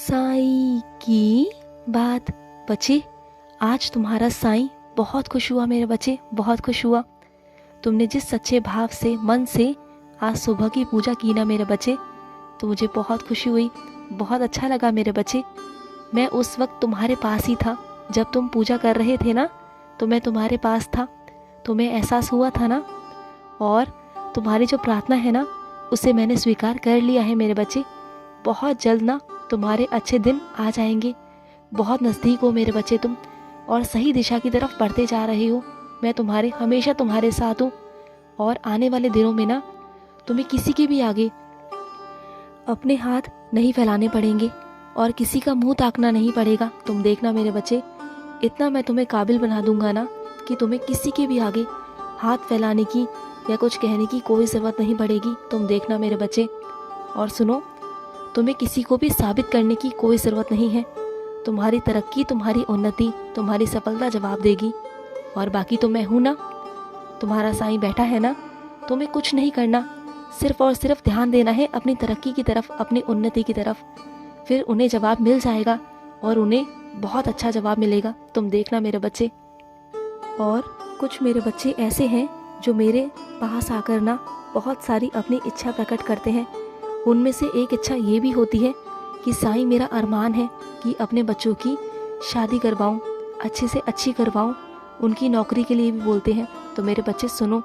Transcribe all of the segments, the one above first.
साईं की बात। बच्चे, आज तुम्हारा साईं बहुत खुश हुआ मेरे बच्चे, बहुत खुश हुआ। तुमने जिस सच्चे भाव से, मन से आज सुबह की पूजा की ना मेरे बच्चे, तो मुझे बहुत खुशी हुई, बहुत अच्छा लगा मेरे बच्चे। मैं उस वक्त तुम्हारे पास ही था, जब तुम पूजा कर रहे थे ना, तो मैं तुम्हारे पास था। तुम्हें एहसास हुआ था ना, और तुम्हारी जो प्रार्थना है ना, उसे मैंने स्वीकार कर लिया है मेरे बच्चे। बहुत जल्द ना तुम्हारे अच्छे दिन आ जाएंगे। बहुत नज़दीक हो मेरे बच्चे तुम, और सही दिशा की तरफ बढ़ते जा रहे हो। मैं हमेशा तुम्हारे साथ हूँ, और आने वाले दिनों में ना तुम्हें किसी के भी आगे अपने हाथ नहीं फैलाने पड़ेंगे, और किसी का मुंह ताकना नहीं पड़ेगा। तुम देखना मेरे बच्चे, इतना मैं तुम्हें काबिल बना दूंगा ना कि तुम्हें किसी के भी आगे हाथ फैलाने की या कुछ कहने की कोई ज़रूरत नहीं पड़ेगी। तुम देखना मेरे बच्चे। और सुनो, तुम्हें किसी को भी साबित करने की कोई ज़रूरत नहीं है। तुम्हारी तरक्की, तुम्हारी उन्नति, तुम्हारी सफलता जवाब देगी। और बाकी तो मैं हूँ ना, तुम्हारा साईं बैठा है ना। तुम्हें कुछ नहीं करना, सिर्फ और सिर्फ ध्यान देना है अपनी तरक्की की तरफ, अपनी उन्नति की तरफ। फिर उन्हें जवाब मिल जाएगा, और उन्हें बहुत अच्छा जवाब मिलेगा। तुम देखना मेरे बच्चे। और कुछ मेरे बच्चे ऐसे हैं जो मेरे पास आकर ना बहुत सारी अपनी इच्छा प्रकट करते हैं। उनमें से एक इच्छा ये भी होती है कि साईं, मेरा अरमान है कि अपने बच्चों की शादी करवाऊं, अच्छे से अच्छी करवाऊं, उनकी नौकरी के लिए भी बोलते हैं। तो मेरे बच्चे सुनो,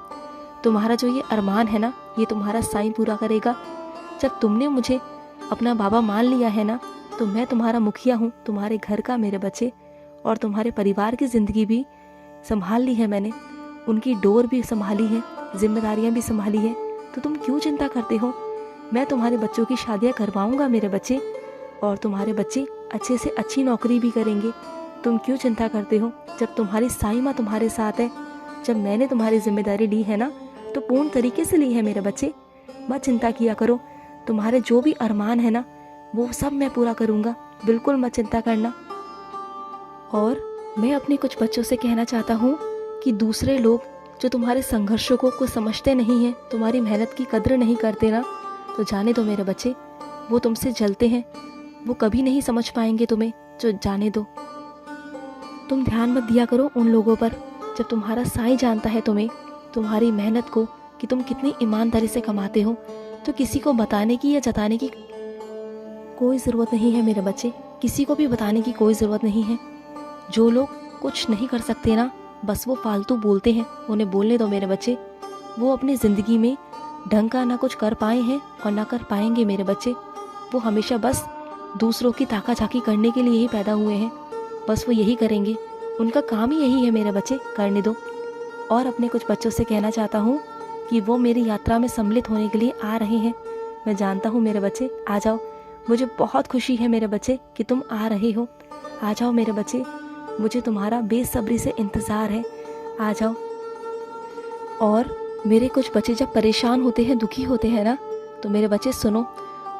तुम्हारा जो ये अरमान है ना, ये तुम्हारा साईं पूरा करेगा। जब तुमने मुझे अपना बाबा मान लिया है ना, तो मैं तुम्हारा मुखिया हूँ, तुम्हारे घर का मेरे बच्चे। और तुम्हारे परिवार की ज़िंदगी भी संभाल ली है मैंने, उनकी डोर भी संभाली है, जिम्मेदारियाँ भी संभाली है। तो तुम क्यों चिंता करते हो? मैं तुम्हारे बच्चों की शादियाँ करवाऊंगा मेरे बच्चे, और तुम्हारे बच्चे अच्छे से अच्छी नौकरी भी करेंगे। तुम क्यों चिंता करते हो? जब तुम्हारी साईं माँ तुम्हारे साथ है, जब मैंने तुम्हारी जिम्मेदारी ली है ना, तो पूर्ण तरीके से ली है मेरे बच्चे। मत चिंता किया करो, तुम्हारे जो भी अरमान है ना, वो सब मैं पूरा करूँगा। बिल्कुल मत चिंता करना। और मैं अपने कुछ बच्चों से कहना चाहता हूँ कि दूसरे लोग जो तुम्हारे संघर्षों को समझते नहीं हैं, तुम्हारी मेहनत की कद्र नहीं करते ना, तो जाने दो मेरे बच्चे, वो तुमसे जलते हैं, वो कभी नहीं समझ पाएंगे तुम्हें। जो जाने दो, तुम ध्यान मत दिया करो उन लोगों पर। जब तुम्हारा साईं जानता है तुम्हें, तुम्हारी मेहनत को, कि तुम कितनी ईमानदारी से कमाते हो, तो किसी को बताने की या जताने की कोई ज़रूरत नहीं है मेरे बच्चे। किसी को भी बताने की कोई ज़रूरत नहीं है। जो लोग कुछ नहीं कर सकते ना, बस वो फालतू बोलते हैं, उन्हें बोलने दो मेरे बच्चे। वो अपनी ज़िंदगी में ढंग का ना कुछ कर पाए हैं और ना कर पाएंगे मेरे बच्चे। वो हमेशा बस दूसरों की ताका झाकी करने के लिए ही पैदा हुए हैं, बस वो यही करेंगे। उनका काम ही यही है मेरे बच्चे, करने दो। और अपने कुछ बच्चों से कहना चाहता हूँ कि वो मेरी यात्रा में सम्मिलित होने के लिए आ रहे हैं। मैं जानता हूँ मेरे बच्चे, आ जाओ। मुझे बहुत खुशी है मेरे बच्चे कि तुम आ रहे हो। आ जाओ मेरे बच्चे, मुझे तुम्हारा बेसब्री से इंतज़ार है। आ जाओ। और मेरे कुछ बच्चे जब परेशान होते हैं, दुखी होते हैं ना, तो मेरे बच्चे सुनो,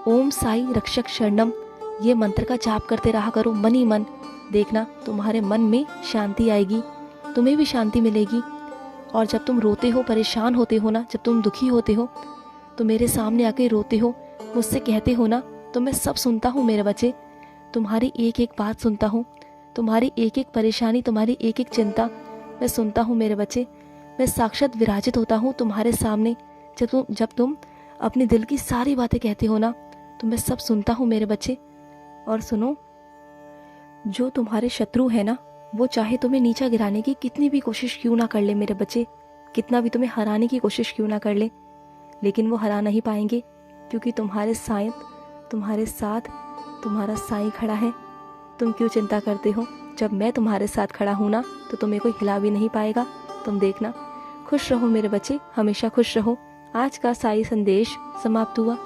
ओम साई रक्षक शरणम, ये मंत्र का जाप करते रहा करो मन ही मन। देखना तुम्हारे मन में शांति आएगी, तुम्हें भी शांति मिलेगी। और जब तुम रोते हो, परेशान होते हो ना, जब तुम दुखी होते हो, तो मेरे सामने आके रोते हो, मुझसे कहते हो ना, तो मैं सब सुनता हूँ मेरे बच्चे। तुम्हारी एक एक बात सुनता हूँ, तुम्हारी एक एक परेशानी, तुम्हारी एक एक चिंता मैं सुनता हूँ मेरे बच्चे। मैं साक्षात विराजित होता हूँ तुम्हारे सामने। जब तुम अपने दिल की सारी बातें कहते हो ना, तो मैं सब सुनता हूँ मेरे बच्चे। और सुनो, जो तुम्हारे शत्रु है ना, वो चाहे तुम्हें नीचा गिराने की कितनी भी कोशिश क्यों ना कर ले मेरे बच्चे, कितना भी तुम्हें हराने की कोशिश क्यों ना कर ले, लेकिन वो हरा नहीं पाएंगे, क्योंकि तुम्हारे साथ तुम्हारा साईं खड़ा है। तुम क्यों चिंता करते हो? जब मैं तुम्हारे साथ खड़ा हूँ ना, तो तुम्हें कोई हिला भी नहीं पाएगा। तुम देखना। खुश रहो मेरे बच्चे, हमेशा खुश रहो। आज का साई संदेश समाप्त हुआ।